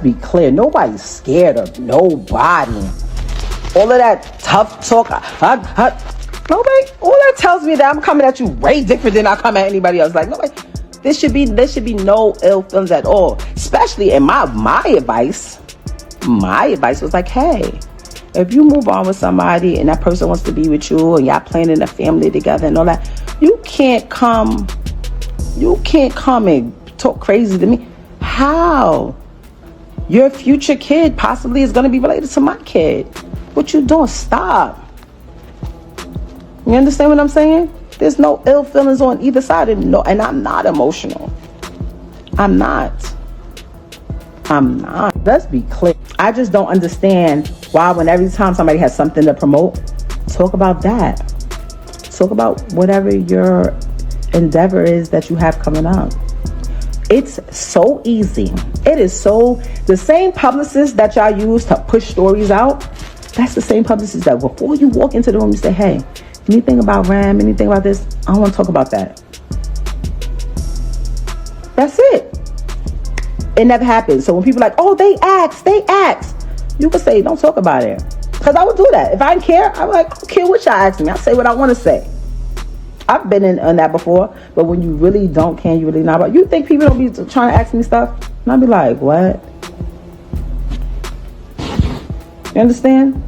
Be clear, nobody's scared of nobody. All of that tough talk, nobody. All that tells me that I'm coming at you way different than I come at anybody else. Like nobody. There should be no ill feelings at all. Especially in my advice. My advice was like, hey, if you move on with somebody and that person wants to be with you and y'all planning a family together and all that, you can't come and talk crazy to me. How? Your future kid possibly is going to be related to my kid. What you doing? Stop. You understand what I'm saying? There's no ill feelings on either side, and I'm not emotional. I'm not. Let's be clear. I just don't understand why when every time somebody has something to promote, talk about that. Talk about whatever your endeavor is that you have coming up. It's so easy. It is the same publicist that y'all use to push stories out, that's the same publicist that before you walk into the room, you say, hey, anything about Ram, anything about this, I don't want to talk about that. That's it. It never happens. So when people are like, oh, they asked, you can say, don't talk about it. Because I would do that. If I didn't care, I would like, I don't care what y'all ask me. I say what I want to say. I've been on that before, but when you really don't care, you really not about. You think people don't be trying to ask me stuff? And I'll be like, what? You understand?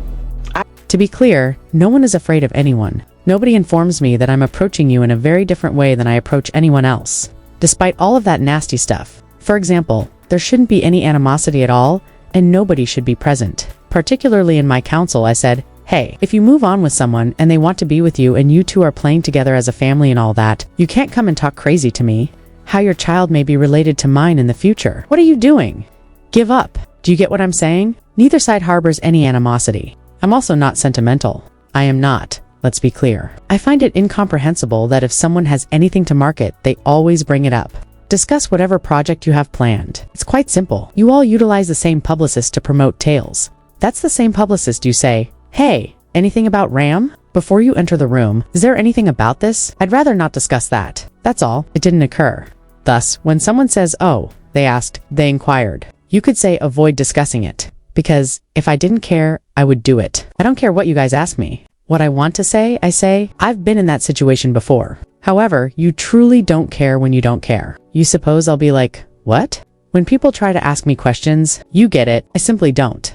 To be clear, no one is afraid of anyone. Nobody informs me that I'm approaching you in a very different way than I approach anyone else. Despite all of that nasty stuff. For example, there shouldn't be any animosity at all, and nobody should be present. Particularly in my counsel, I said, hey, if you move on with someone and they want to be with you and you two are playing together as a family and all that, you can't come and talk crazy to me. How your child may be related to mine in the future. What are you doing? Give up. Do you get what I'm saying? Neither side harbors any animosity. I'm also not sentimental. I am not. Let's be clear. I find it incomprehensible that if someone has anything to market, they always bring it up. Discuss whatever project you have planned. It's quite simple. You all utilize the same publicist to promote tales. That's the same publicist you say, hey, anything about Ram? Before you enter the room, is there anything about this? I'd rather not discuss that. That's all. It didn't occur. Thus, when someone says, oh, they asked, they inquired, you could say avoid discussing it. Because if I didn't care, I would do it. I don't care what you guys ask me. What I want to say, I say, I've been in that situation before. However, you truly don't care when you don't care. You suppose I'll be like, what? When people try to ask me questions, you get it, I simply don't.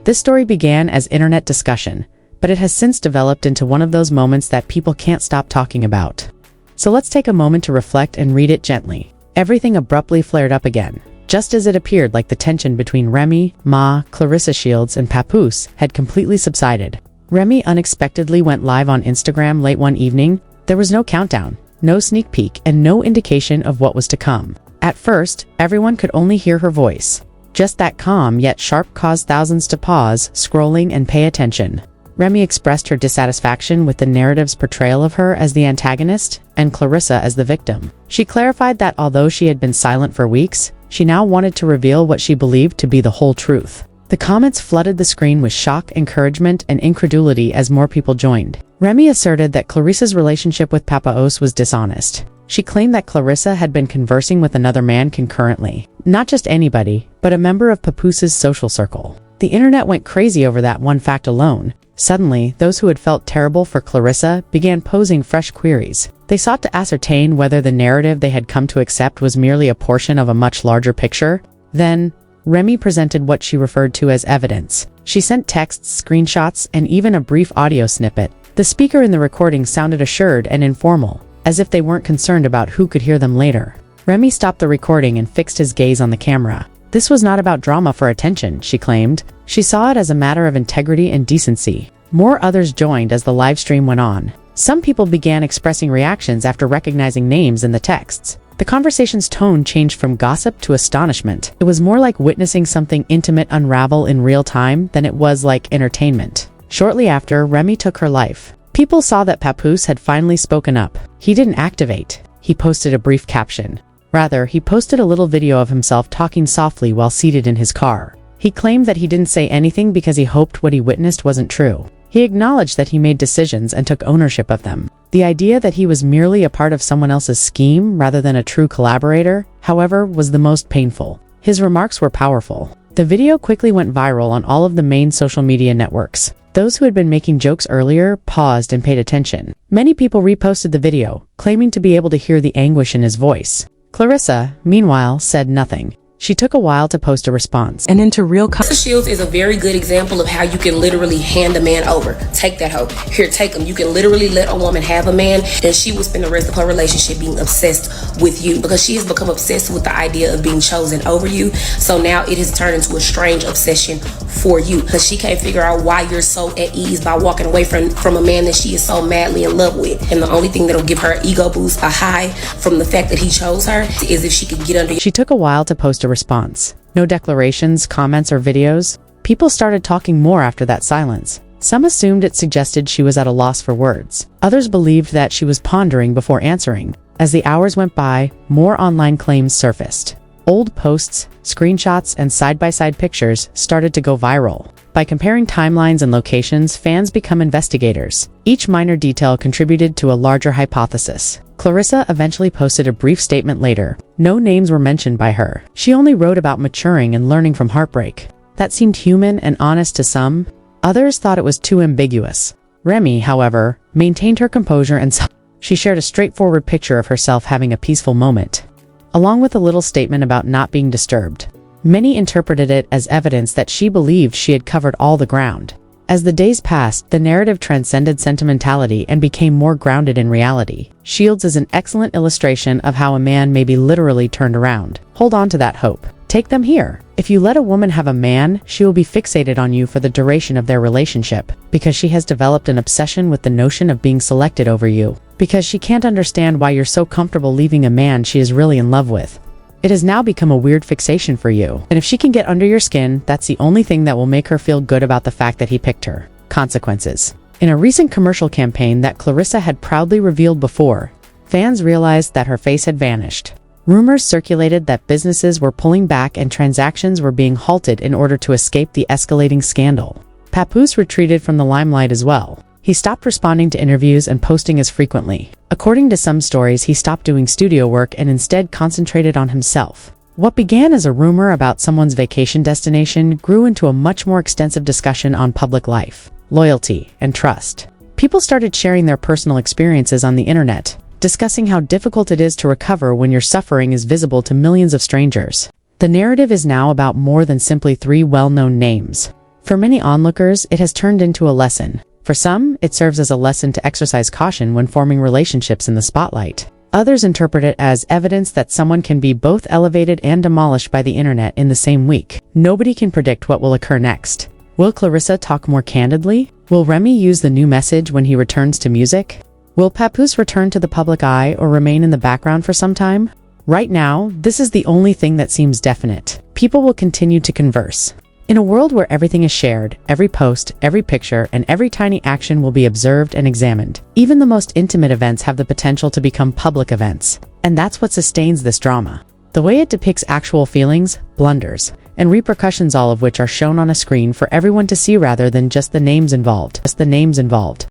This story began as internet discussion, but it has since developed into one of those moments that people can't stop talking about. So let's take a moment to reflect and read it gently. Everything abruptly flared up again. Just as it appeared like the tension between Remy, Ma, Claressa Shields, and Papoose had completely subsided. Remy unexpectedly went live on Instagram late one evening. There was no countdown, no sneak peek, and no indication of what was to come. At first, everyone could only hear her voice. Just that calm yet sharp caused thousands to pause, scrolling, and pay attention. Remy expressed her dissatisfaction with the narrative's portrayal of her as the antagonist and Claressa as the victim. She clarified that although she had been silent for weeks, she now wanted to reveal what she believed to be the whole truth. The comments flooded the screen with shock, encouragement, and incredulity as more people joined. Remy asserted that Claressa's relationship with Papoose was dishonest. She claimed that Claressa had been conversing with another man concurrently. Not just anybody, but a member of Papoose's social circle. The internet went crazy over that one fact alone. Suddenly, those who had felt terrible for Claressa began posing fresh queries. They sought to ascertain whether the narrative they had come to accept was merely a portion of a much larger picture. Then, Remy presented what she referred to as evidence. She sent texts, screenshots, and even a brief audio snippet. The speaker in the recording sounded assured and informal, as if they weren't concerned about who could hear them later. Remy stopped the recording and fixed his gaze on the camera. This was not about drama for attention, she claimed. She saw it as a matter of integrity and decency. More others joined as the live stream went on. Some people began expressing reactions after recognizing names in the texts. The conversation's tone changed from gossip to astonishment. It was more like witnessing something intimate unravel in real time than it was like entertainment. Shortly after, Remy took her life. People saw that Papoose had finally spoken up. He didn't activate. He posted a brief caption. Rather, he posted a little video of himself talking softly while seated in his car. He claimed that he didn't say anything because he hoped what he witnessed wasn't true. He acknowledged that he made decisions and took ownership of them. The idea that he was merely a part of someone else's scheme rather than a true collaborator, however, was the most painful. His remarks were powerful. The video quickly went viral on all of the main social media networks. Those who had been making jokes earlier paused and paid attention. Many people reposted the video, claiming to be able to hear the anguish in his voice. Claressa, meanwhile, said nothing. She took a while to post a response. And into real Shields is a very good example of how you can literally hand a man over. Take that hoe. Here, take him. You can literally let a woman have a man, and she will spend the rest of her relationship being obsessed with you because she has become obsessed with the idea of being chosen over you. So now it has turned into a strange obsession for you because she can't figure out why you're so at ease by walking away from a man that she is so madly in love with. And the only thing that'll give her an ego boost, a high from the fact that he chose her, is if she could get under. She took a while to post a response. No declarations, comments, or videos. People started talking more after that silence. Some assumed it suggested she was at a loss for words. Others believed that she was pondering before answering. As the hours went by, more online claims surfaced. Old posts, screenshots, and side-by-side pictures started to go viral. By comparing timelines and locations, fans become investigators. Each minor detail contributed to a larger hypothesis. Claressa eventually posted a brief statement later. No names were mentioned by her. She only wrote about maturing and learning from heartbreak. That seemed human and honest to some. Others thought it was too ambiguous. Remy, however, maintained her composure and she shared a straightforward picture of herself having a peaceful moment, along with a little statement about not being disturbed. Many interpreted it as evidence that she believed she had covered all the ground. As the days passed, the narrative transcended sentimentality and became more grounded in reality. Shields is an excellent illustration of how a man may be literally turned around. Hold on to that hope. Take them here. If you let a woman have a man, she will be fixated on you for the duration of their relationship, because she has developed an obsession with the notion of being selected over you, because she can't understand why you're so comfortable leaving a man she is really in love with. It has now become a weird fixation for you. And if she can get under your skin, that's the only thing that will make her feel good about the fact that he picked her. Consequences. In a recent commercial campaign that Claressa had proudly revealed before, fans realized that her face had vanished. Rumors circulated that businesses were pulling back and transactions were being halted in order to escape the escalating scandal. Papoose retreated from the limelight as well. He stopped responding to interviews and posting as frequently. According to some stories, he stopped doing studio work and instead concentrated on himself. What began as a rumor about someone's vacation destination grew into a much more extensive discussion on public life, loyalty, and trust. People started sharing their personal experiences on the internet, discussing how difficult it is to recover when your suffering is visible to millions of strangers. The narrative is now about more than simply 3 well-known names. For many onlookers, it has turned into a lesson. For some, it serves as a lesson to exercise caution when forming relationships in the spotlight. Others interpret it as evidence that someone can be both elevated and demolished by the internet in the same week. Nobody can predict what will occur next. Will Claressa talk more candidly? Will Remy use the new message when he returns to music? Will Papoose return to the public eye or remain in the background for some time? Right now, this is the only thing that seems definite. People will continue to converse. In a world where everything is shared, every post, every picture, and every tiny action will be observed and examined, even the most intimate events have the potential to become public events. And that's what sustains this drama. The way it depicts actual feelings, blunders, and repercussions, all of which are shown on a screen for everyone to see rather than just the names involved.